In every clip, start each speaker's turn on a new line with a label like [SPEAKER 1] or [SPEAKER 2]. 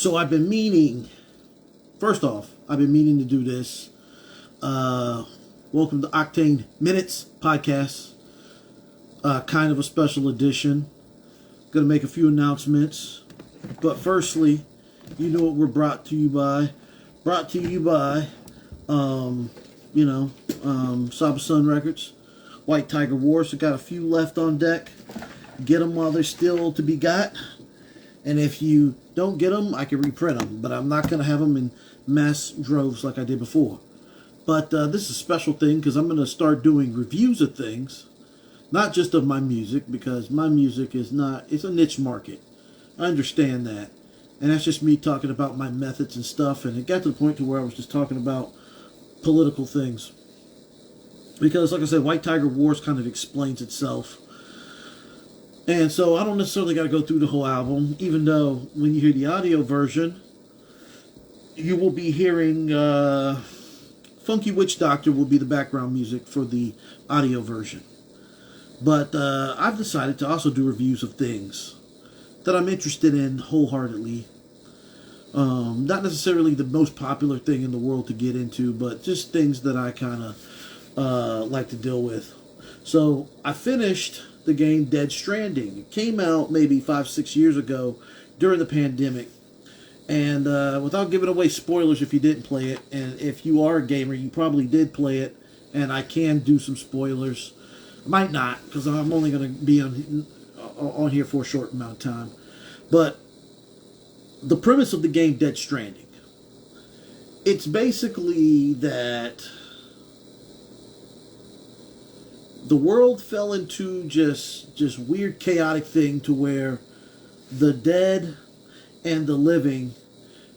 [SPEAKER 1] So I've been meaning, first off, I've been meaning to do this. Welcome to Oktane Minutes podcast, kind of a special edition. Going to make a few announcements. But firstly, you know what we're brought to you by. Brought to you by, Saba Sun Records, White Tiger Wars. I've got a few left on deck. Get them while they're still to be got. And if you don't get them, I can reprint them. But I'm not going to have them in mass droves like I did before. But this is a special thing because I'm going to start doing reviews of things. Not just of my music, because my music is not, it's a niche market. I understand that. And that's just me talking about my methods and stuff. And it got to the point to where I was just talking about political things. Because, like I said, White Tiger Wars kind of explains itself. And so I don't necessarily got to go through the whole album, even though when you hear the audio version, you will be hearing Funky Witch Doctor will be the background music for the audio version. But I've decided to also do reviews of things that I'm interested in wholeheartedly. Not necessarily the most popular thing in the world to get into, but just things that I kind of like to deal with. So I finished the game Dead Stranding. It came out maybe 5-6 years ago during the pandemic. And without giving away spoilers if you didn't play it, and if you are a gamer, you probably did play it, and I can do some spoilers. I might not, because I'm only going to be on here for a short amount of time. But the premise of the game Dead Stranding, it's basically that the world fell into just weird chaotic thing to where the dead and the living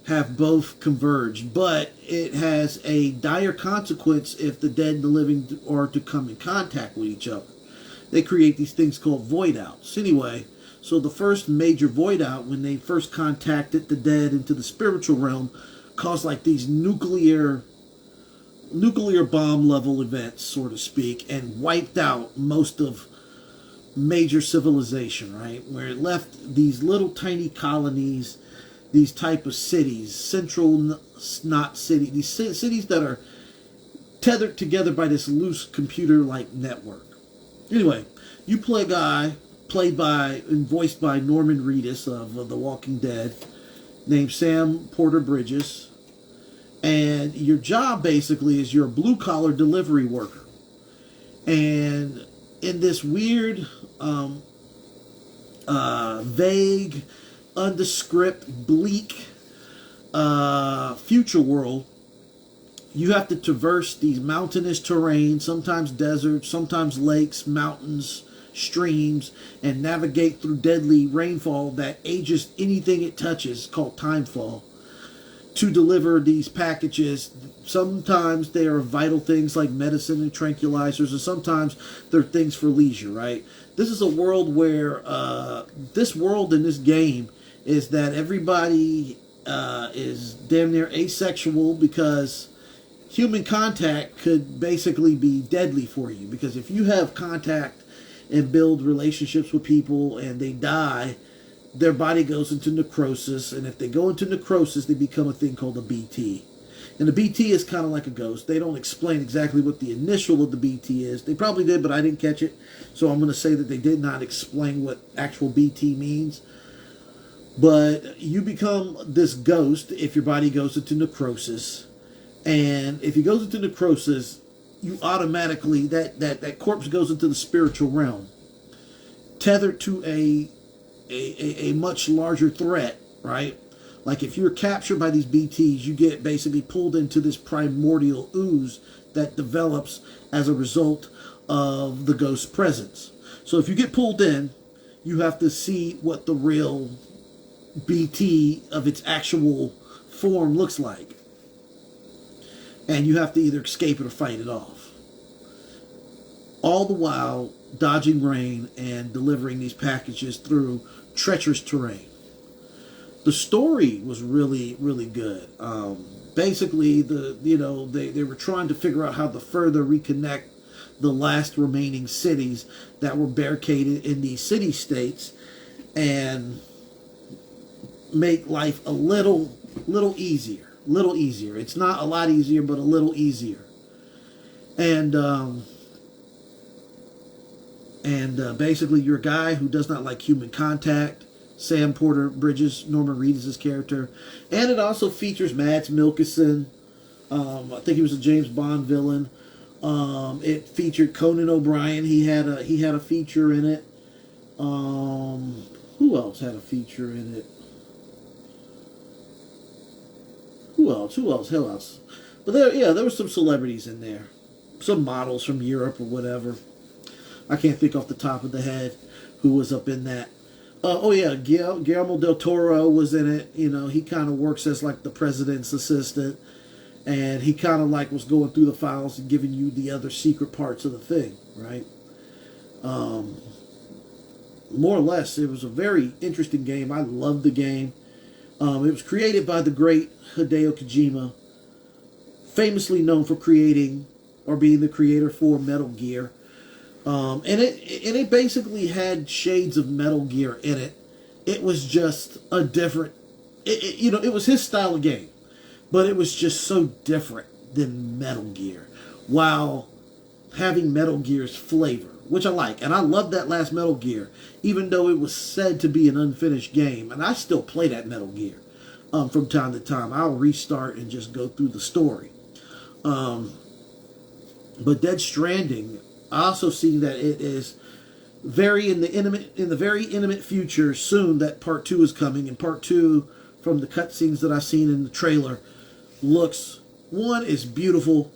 [SPEAKER 1] have both converged, but it has a dire consequence if the dead and the living are to come in contact with each other. They create these things called void outs. Anyway, so the first major void out, when they first contacted the dead into the spiritual realm, caused like these nuclear bomb level events, so to speak, and wiped out most of major civilization, right? Where it left these little tiny colonies, these type of cities, central knot city, these cities that are tethered together by this loose computer-like network. Anyway, you play a guy played by and voiced by Norman Reedus of The Walking Dead, named Sam Porter Bridges. And your job basically is you're a blue-collar delivery worker. And in this weird, vague, undescript, bleak future world, you have to traverse these mountainous terrain, sometimes deserts, sometimes lakes, mountains, streams, and navigate through deadly rainfall that ages anything it touches, called timefall, to deliver these packages. Sometimes they are vital things like medicine and tranquilizers, and sometimes they're things for leisure, right? This is a world where, this world in this game is that everybody is damn near asexual, because human contact could basically be deadly for you. Because if you have contact and build relationships with people and they die, their body goes into necrosis, and if they go into necrosis, they become a thing called a BT. And the BT is kind of like a ghost. They don't explain exactly what the initial of the BT is. They probably did, but I didn't catch it. So I'm going to say that they did not explain what actual BT means. But you become this ghost if your body goes into necrosis. And if it goes into necrosis, you automatically, that corpse goes into the spiritual realm, tethered to a much larger threat, right? Like if you're captured by these BTs, you get basically pulled into this primordial ooze that develops as a result of the ghost's presence. So if you get pulled in, you have to see what the real BT of its actual form looks like. And you have to either escape it or fight it off. All the while dodging rain and delivering these packages through treacherous terrain. The story was really, really good. Basically, they were trying to figure out how to further reconnect the last remaining cities that were barricaded in these city-states, and make life a little easier. Little easier. It's not a lot easier, but a little easier. And basically, you're a guy who does not like human contact. Sam Porter Bridges, Norman Reedus' his character, and it also features Mads Mikkelsen. I think he was a James Bond villain. It featured Conan O'Brien. He had a feature in it. Who else had a feature in it? Who else? But there were some celebrities in there, some models from Europe or whatever. I can't think off the top of the head who was up in that. Guillermo del Toro was in it. You know, he kind of works as like the president's assistant, and he kind of like was going through the files and giving you the other secret parts of the thing, right? More or less, it was a very interesting game. I loved the game. It was created by the great Hideo Kojima, famously known for creating or being the creator for Metal Gear. And it basically had shades of Metal Gear in it. It was just a different, it was his style of game, but it was just so different than Metal Gear, while having Metal Gear's flavor, which I like. And I love that last Metal Gear, even though it was said to be an unfinished game. And I still play that Metal Gear from time to time. I'll restart and just go through the story. But Dead Stranding, I also see that it is very in the very intimate future soon that part 2 is coming, and part 2, from the cutscenes that I've seen in the trailer, is beautiful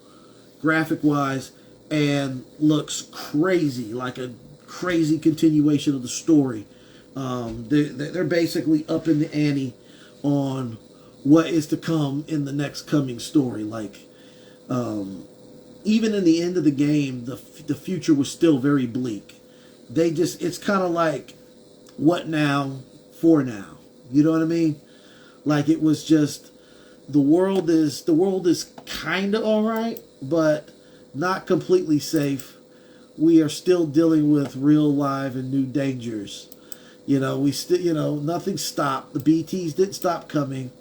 [SPEAKER 1] graphic wise and looks crazy, like a crazy continuation of the story. They're basically up in the ante on what is to come in the next coming story. Like, even in the end of the game, the future was still very bleak. It's kind of like, what now for now? You know what I mean? Like, it was just, the world is kind of all right, but not completely safe. We are still dealing with real live and new dangers. You know, nothing stopped. The BTs didn't stop coming.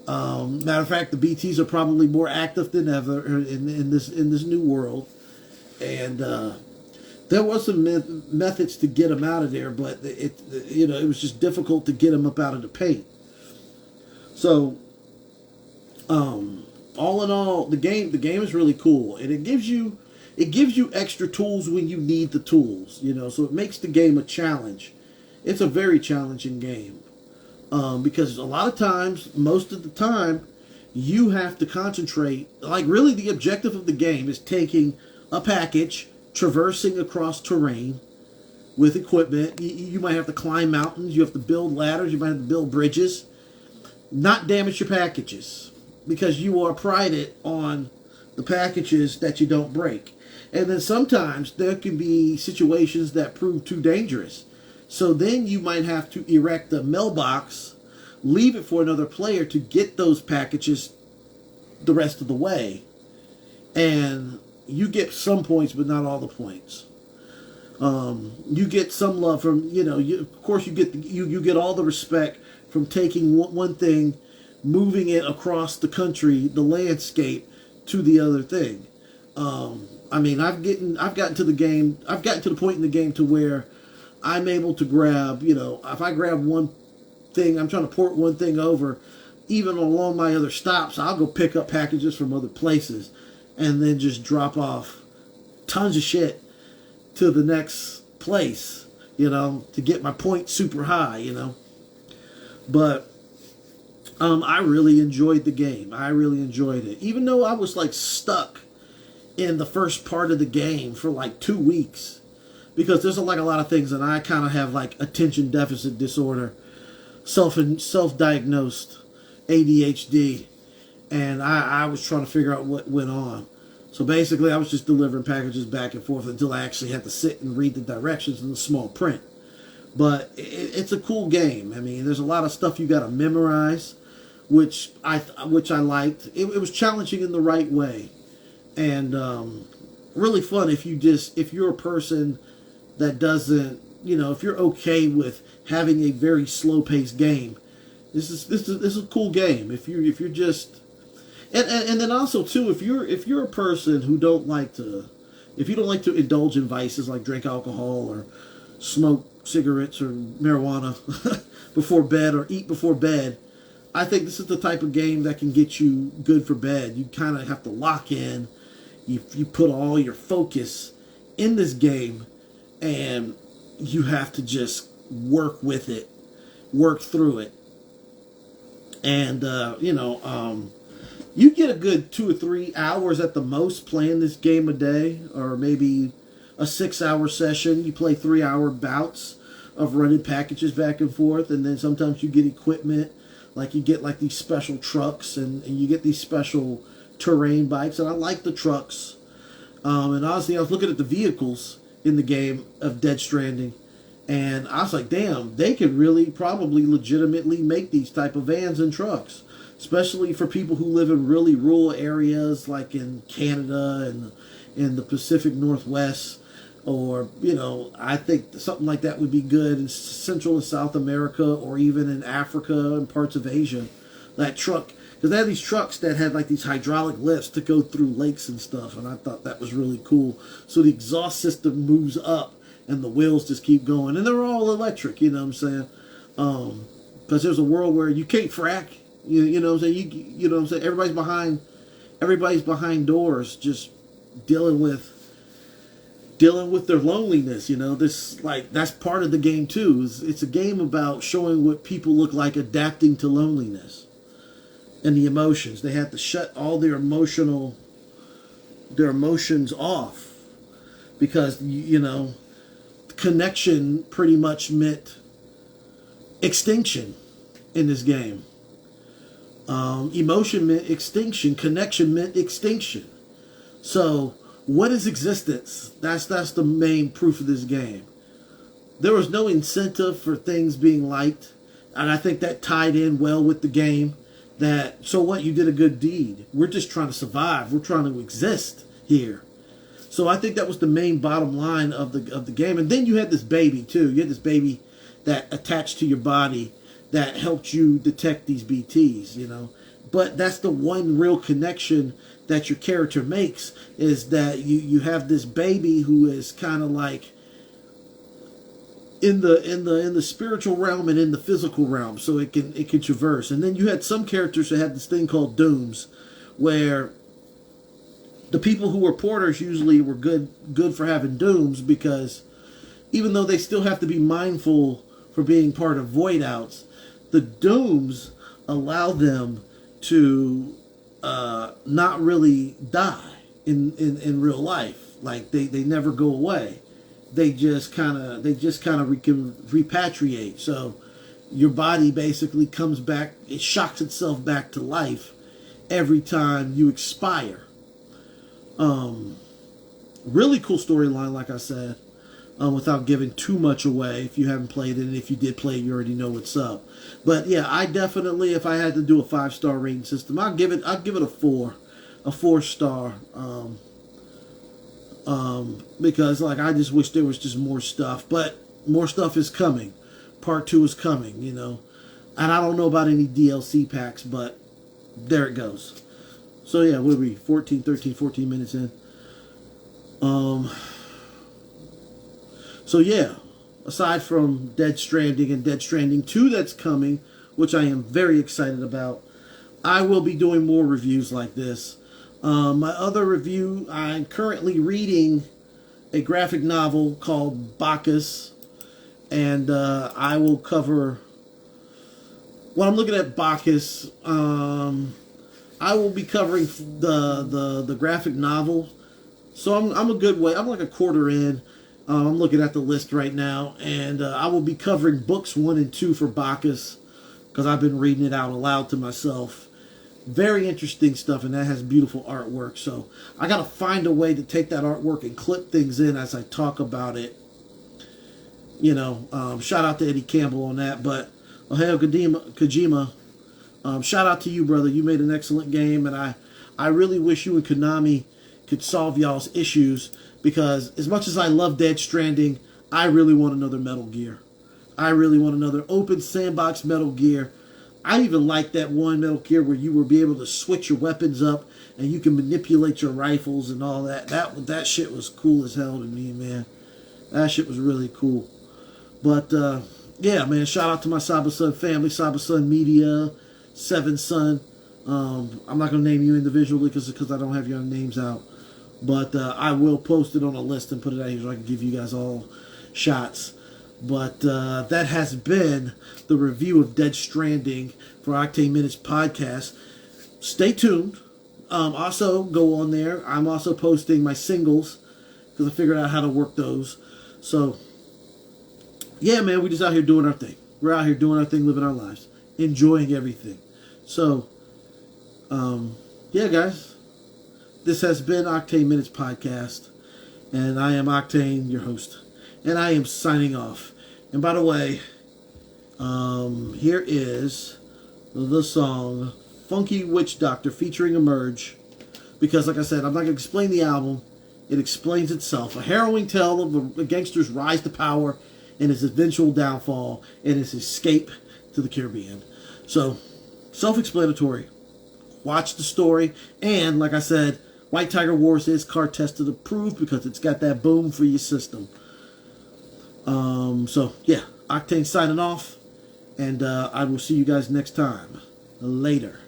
[SPEAKER 1] Matter of fact, the BTs are probably more active than ever in this new world, and there was some methods to get them out of there, but it was just difficult to get them up out of the paint. So, all in all, the game is really cool, and it gives you extra tools when you need the tools. You know, so it makes the game a challenge. It's a very challenging game. Because a lot of times, most of the time, you have to concentrate. Like, really, the objective of the game is taking a package, traversing across terrain with equipment. You might have to climb mountains. You have to build ladders. You might have to build bridges. Not damage your packages, because you are prided on the packages that you don't break. And then sometimes there can be situations that prove too dangerous. So then you might have to erect a mailbox, leave it for another player to get those packages the rest of the way. And you get some points, but not all the points. You get some love from, of course you get all the respect from taking one thing, moving it across the country, the landscape, to the other thing. I've gotten to the point in the game to where I'm able to grab, if I grab one thing, I'm trying to port one thing over, even along my other stops, I'll go pick up packages from other places and then just drop off tons of shit to the next place, to get my point super high, But I really enjoyed the game. I really enjoyed it. Even though I was like stuck in the first part of the game for like 2 weeks. Because there's like a lot of things, and I kind of have like attention deficit disorder, self-diagnosed ADHD, and I was trying to figure out what went on. So basically, I was just delivering packages back and forth until I actually had to sit and read the directions in the small print. But it's a cool game. I mean, there's a lot of stuff you got to memorize, which I liked. It was challenging in the right way, and really fun if you're a person that doesn't, if you're okay with having a very slow-paced game, This is a cool game. If you're just and then also too, if you're a person who don't like to, if you don't like to indulge in vices like drink alcohol or smoke cigarettes or marijuana before bed or eat before bed, I think this is the type of game that can get you good for bed. You kind of have to lock in. You put all your focus in this game, and you have to just work with it, work through it, and you get a good 2 or 3 hours at the most playing this game a day, or maybe a 6 hour session. You play 3 hour bouts of running packages back and forth, and then sometimes you get equipment, like you get like these special trucks, and you get these special terrain bikes, and I like the trucks. And honestly, I was looking at the vehicles in the game of Dead Stranding, and I was like, damn, they could really probably legitimately make these type of vans and trucks, especially for people who live in really rural areas like in Canada and in the Pacific Northwest. Or, I think something like that would be good in Central and South America, or even in Africa and parts of Asia. That truck, because they had these trucks that had like these hydraulic lifts to go through lakes and stuff, and I thought that was really cool. So the exhaust system moves up and the wheels just keep going, and they're all electric, you know what I'm saying? Because there's a world where you can't frack, you know what I'm saying? You know what I'm saying? Everybody's behind doors, just dealing with their loneliness. This, like, that's part of the game too. It's a game about showing what people look like adapting to loneliness and the emotions. They have to shut all their emotions off, because connection pretty much meant extinction in this game. Emotion meant extinction. Connection meant extinction. So what is existence? That's the main proof of this game. There was no incentive for things being liked, and I think that tied in well with the game. That, so what, you did a good deed. We're just trying to survive. We're trying to exist here. So I think that was the main bottom line of the game. And then you had this baby too. You had this baby that attached to your body that helped you detect these BTs. But that's the one real connection that your character makes, is that you have this baby who is kind of like in the spiritual realm and in the physical realm, so it can traverse. And then you had some characters that had this thing called dooms, where the people who were porters usually were good for having dooms, because even though they still have to be mindful for being part of void outs, the dooms allow them to not really die in real life. Like they never go away. They just kind of can repatriate. So your body basically comes back. It shocks itself back to life every time you expire. Really cool storyline, like I said, without giving too much away. If you haven't played it, and if you did play it, you already know what's up. But yeah, I definitely, if I had to do a 5-star rating system, I'd give it a 4-star. Because like, I just wish there was just more stuff, but more stuff is coming. Part 2 is coming, and I don't know about any DLC packs, but there it goes. So yeah, what are we, 14 minutes in? So yeah, aside from Dead Stranding and Dead Stranding 2 that's coming, which I am very excited about, I will be doing more reviews like this. My other review, I'm currently reading a graphic novel called Bacchus, and I will cover, when I'm looking at Bacchus, I will be covering the graphic novel. So I'm a good way, I'm like a quarter in. I'm looking at the list right now, and I will be covering books 1 and 2 for Bacchus, because I've been reading it out aloud to myself. Very interesting stuff, and that has beautiful artwork. So I got to find a way to take that artwork and clip things in as I talk about it. Shout out to Eddie Campbell on that. But Hideo Kojima, shout out to you, brother. You made an excellent game, and I really wish you and Konami could solve y'all's issues, because as much as I love Dead Stranding, I really want another Metal Gear. I really want another open sandbox Metal Gear. I even like that one Metal Gear where you would be able to switch your weapons up and you can manipulate your rifles and all that. That shit was cool as hell to me, man. That shit was really cool. But yeah, man, shout out to my Cyber Sun family, Cyber Sun Media, Seven Sun. I'm not gonna name you individually because I don't have your names out. But I will post it on a list and put it out here so I can give you guys all shots. But that has been the review of Dead Stranding for Octane Minutes podcast. Stay tuned. Also, go on there. I'm also posting my singles because I figured out how to work those. So, yeah, man, we're just out here doing our thing. We're out here doing our thing, living our lives, enjoying everything. So, yeah, guys. This has been Octane Minutes Podcast, and I am Octane, your host, and I am signing off. And by the way, here is the song Funky Witch Doctor featuring Emerge, because like I said, I'm not going to explain the album. It explains itself. A harrowing tale of a gangster's rise to power and his eventual downfall and his escape to the Caribbean. So, self-explanatory. Watch the story, and like I said, White Tiger Wars is car tested approved because it's got that boom for your system. So yeah, Octane signing off, and I will see you guys next time. Later.